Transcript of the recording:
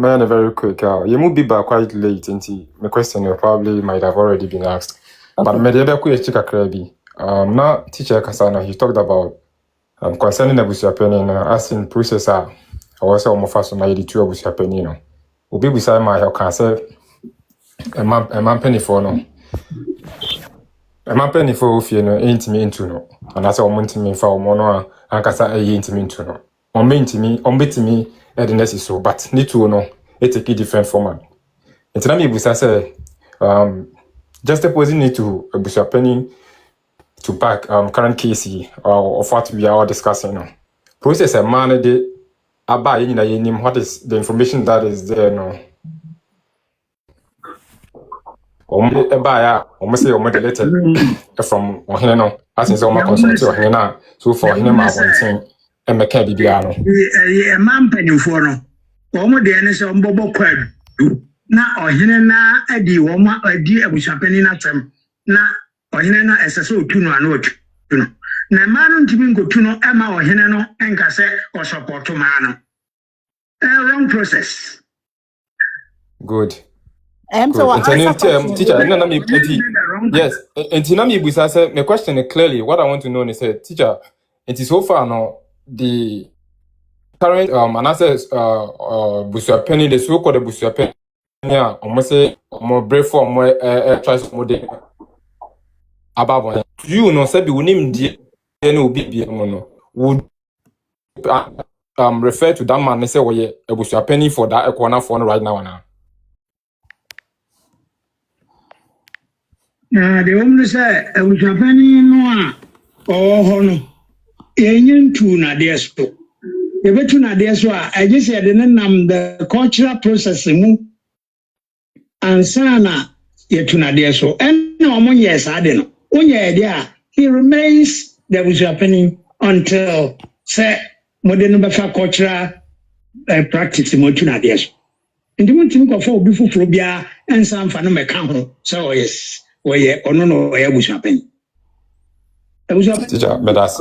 Man, very quick. You will be back quite late, into my question you probably might have already been asked. But maybe I could check a crabby. Now teacher Kasana, he talked about concerning Abusuapenin asking processor. I was almost fast on 82 Abusuapenin. Will be beside my help cancer. A man penny for no. A man penny for if you know ain't me into no. And that's all to me for mono and Cassa ain't me into no. On me to me, on bit me. The next so, but need to know it take a different format. And tell me, say, just opposing it to Abusuapenin Tupac current case of what we are discussing now. Process a man de about in what is the information that is there no. Almost say almost letter from Ohino, as is almost consult to Hina, so for him I want and make a bibiano. A man penny for no. Omo de ene se ombobo kwadu. Na ohene na adi woma adi Abusuapenin atem. Na ohene na esese otu no ana otu no. Na man no ntimi ngotu no ema ohene no enka se o support man no. Wrong process. Good. So teacher, yes. And Tinami Busa said, my question is clearly what I want to know is, teacher, it is so far now the current analysis Abusuapenin, the so-called Abusuapenin, almost say more brave for more trust model. Above you know, said we name the would refer to that man and say, well, yeah, Abusuapenin for that corner phone right now. The woman say Abusuapenin no hono enyin tu na deso e betu na deso I just said nam the cultural process mu ansana yetu na deso en no mo yes ade no onye dia he remains the Abusuapenin until say modern befa cultural practice mo tu na deso ndi mo tin ko fo obi fufuro bia ensa mfa no meka ho so yes oye ono no Abusuapenin. Teacher, but that's